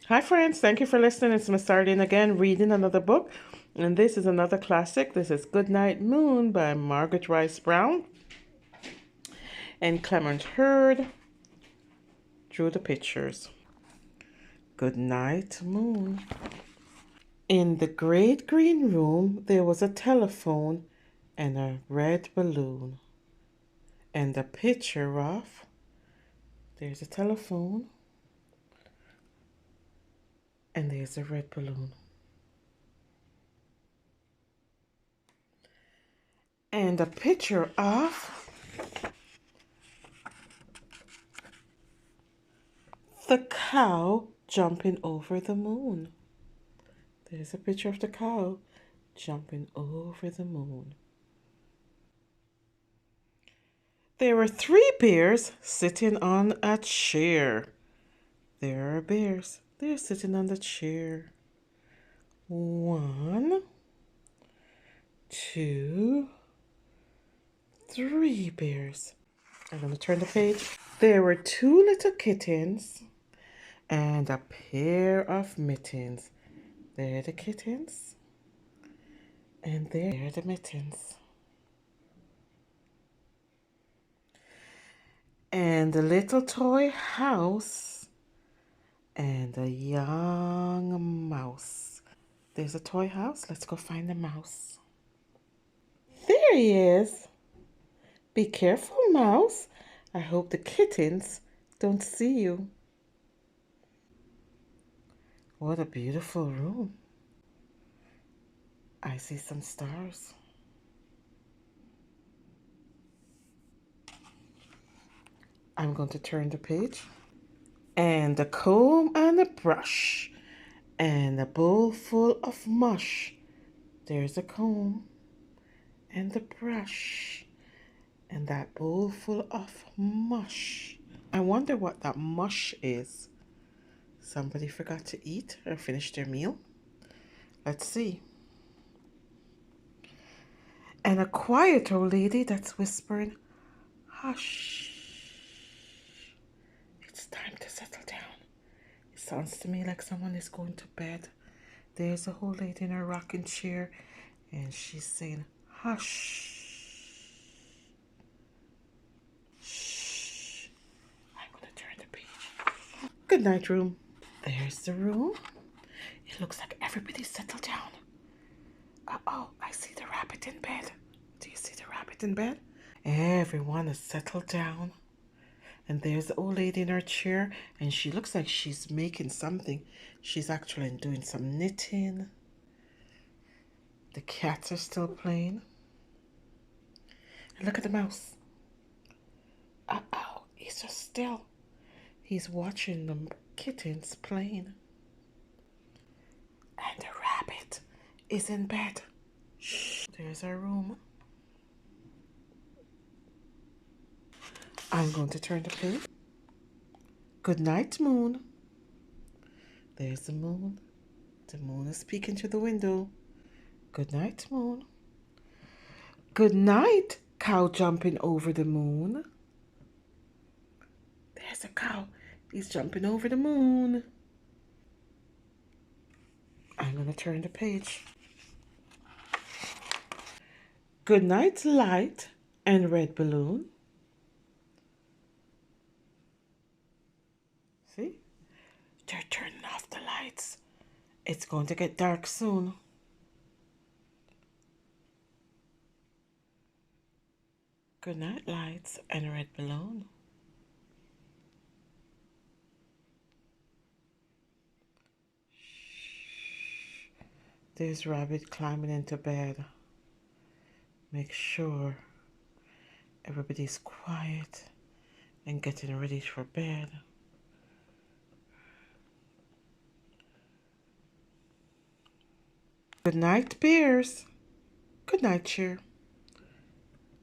Hi, friends. Thank you for listening. It's Miss Arlene again, reading another book. And this is another classic. This is Goodnight Moon by Margaret Rice Brown. And Clement Hurd drew the pictures. Goodnight Moon. In the great green room, there was a telephone and a red balloon. And a picture of, there's a telephone, and there's a red balloon. And a picture of the cow jumping over the moon. There's a picture of the cow jumping over the moon. There were 3 bears sitting on a chair. There are bears. They're sitting on the chair. 1, 2, 3 bears. I'm going to turn the page. There were 2 little kittens and a pair of mittens. They're the kittens and they're the mittens. And a little toy house and a young mouse. There's a toy house. Let's go find the mouse. There he is. Be careful, mouse. I hope the kittens don't see you. What a beautiful room. I see some stars. I'm going to turn the page. And a comb and a brush and a bowl full of mush. There's a comb and a brush and that bowl full of mush. I wonder what that mush is. Somebody forgot to eat or finish their meal. Let's see. And a quiet old lady that's whispering, hush. It's time to settle down. It sounds to me like someone is going to bed. There's a old lady in her rocking chair and she's saying, hush. Shh. I'm going to turn the page. Good night, room. There's the room. It looks like everybody's settled down. Uh-oh, I see the rabbit in bed. Do you see the rabbit in bed? Everyone is settled down. And there's the old lady in her chair, and she looks like she's making something. She's actually doing some knitting. The cats are still playing. And look at the mouse. Uh-oh, he's just still. He's watching the kittens playing. And the rabbit is in bed. Shh, there's our room. I'm going to turn the page. Goodnight, moon. There's the moon. The moon is peeking through the window. Good night, moon. Good night, cow jumping over the moon. There's a cow. He's jumping over the moon. I'm going to turn the page. Good night, light and red balloon. See? They're turning off the lights. It's going to get dark soon. Good night, lights and red balloon. There's rabbit climbing into bed. Make sure everybody's quiet and getting ready for bed. Good night, bears. Good night, cheer.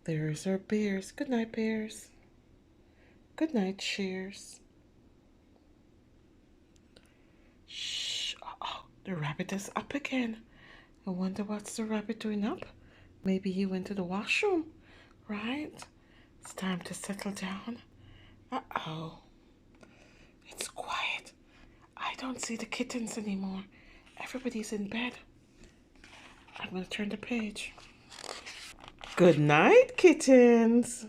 There's our bears. Good night, bears. Good night, cheers. Shh. Uh-oh, the rabbit is up again. I wonder what's the rabbit doing up? Maybe he went to the washroom, right? It's time to settle down. Uh-oh. It's quiet. I don't see the kittens anymore. Everybody's in bed. I'm going to turn the page. Good night, kittens.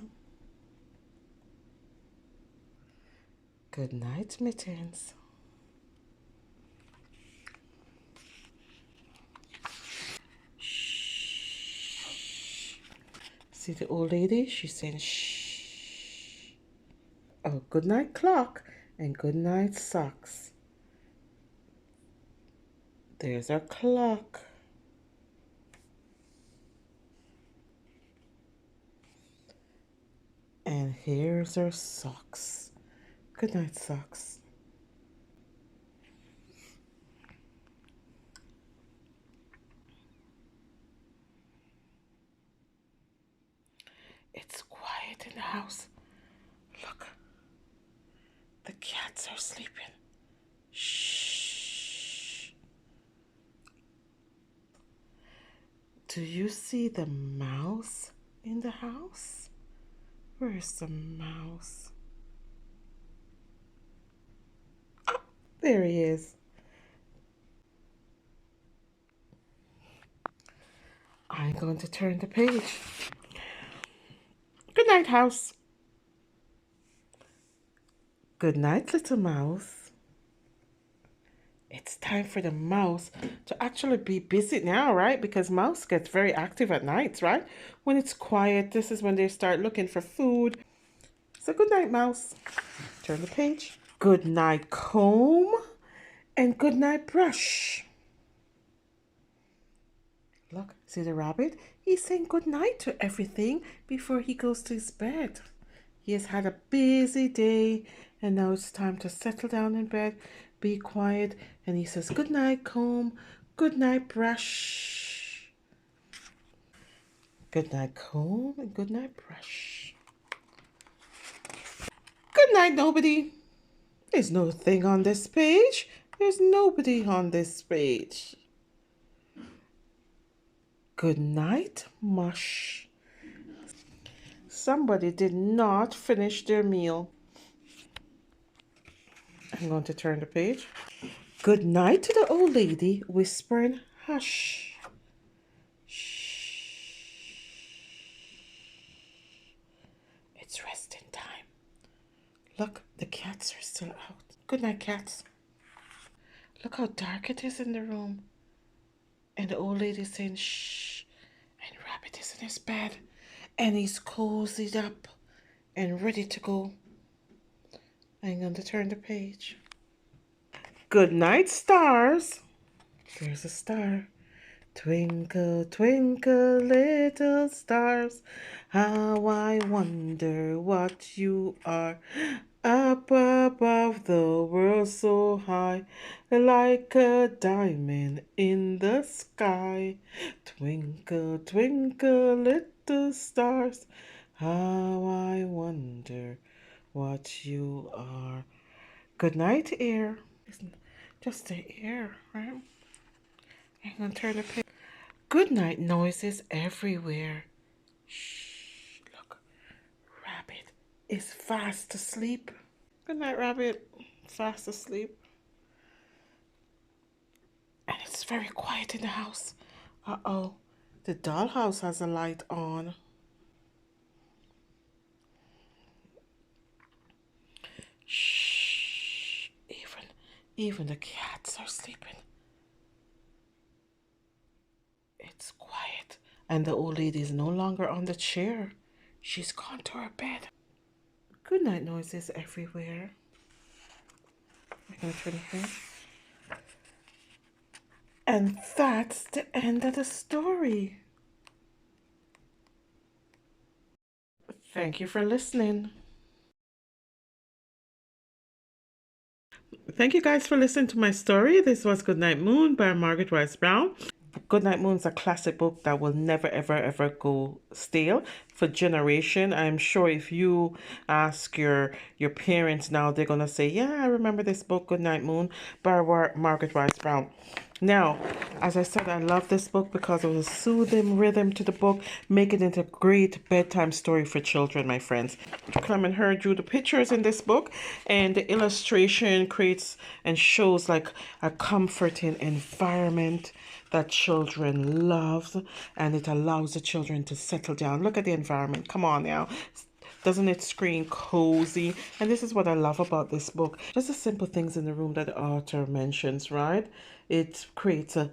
Good night, mittens. Shh. See the old lady? She's saying shh. Oh, good night clock and good night socks. There's our clock. And here's our socks. Good night, socks. It's quiet in the house. Look, the cats are sleeping. Shh. Do you see the mouse in the house? Where's the mouse? Oh, there he is. I'm going to turn the page. Good night, house. Good night, little mouse. It's time for the mouse to actually be busy now, right? Because mouse gets very active at night, right? When it's quiet, this is when they start looking for food. So good night, mouse. Turn the page. Good night, comb. And good night, brush. Look, see the rabbit? He's saying good night to everything before he goes to his bed. He has had a busy day and now it's time to settle down in bed, be quiet, and he says good night, comb, good night, brush. Good night, comb, and good night, brush. Good night, nobody. There's no thing on this page. There's nobody on this page. Good night, mush. Somebody did not finish their meal. I'm going to turn the page. Good night to the old lady whispering hush. Shh. It's resting time. Look, the cats are still out. Good night, cats. Look how dark it is in the room. And the old lady is saying shh. And Rabbit is in his bed. And he's cozied up and ready to go. I'm going to turn the page. Good night, stars. There's a star. Twinkle, twinkle, little stars, how I wonder what you are. Up above the world so high, like a diamond in the sky. Twinkle, twinkle, little stars, how I wonder what you are. Good night, air. Just the air, right? I'm going to turn the page. Good night noises everywhere. Shh, look. Rabbit is fast asleep. Good night, Rabbit. Fast asleep. And it's very quiet in the house. Uh-oh. The dollhouse has a light on. Shh. Even the cats are sleeping. It's quiet. And the old lady is no longer on the chair. She's gone to her bed. Good night noises everywhere. I'm going to turn the page. And that's the end of the story. Thank you for listening. Thank you guys for listening to my story. This was Goodnight Moon by Margaret Wise Brown. Goodnight Moon is a classic book that will never, ever, ever go stale for generation. I'm sure if you ask your parents now, they're going to say, yeah, I remember this book, Goodnight Moon by Margaret Wise Brown. Now, As I said, I love this book because of the soothing rhythm to the book, making it a great bedtime story for children, my friends. Clem and her drew the pictures in this book, and the illustration creates and shows like a comforting environment that children love, and it allows the children to settle down. Look at the environment. Come on now. Doesn't it scream cozy? And this is what I love about this book. Just the simple things in the room that the author mentions, right? It creates a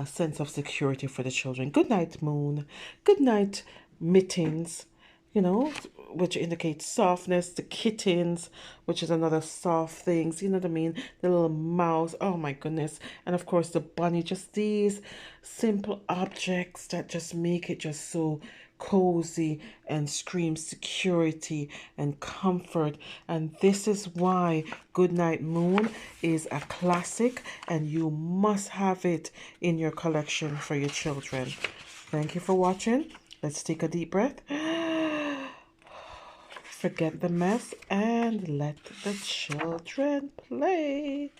sense of security for the children. Goodnight Moon, Goodnight Mittens, you know, which indicates softness. The kittens, which is another soft things, you know what I mean? The little mouse, oh my goodness. And of course the bunny, just these simple objects that just make it just so cozy and screams security and comfort. And this is why Goodnight Moon is a classic, and you must have it in your collection for your children. Thank you for watching. Let's take a deep breath. Forget the mess and let the children play.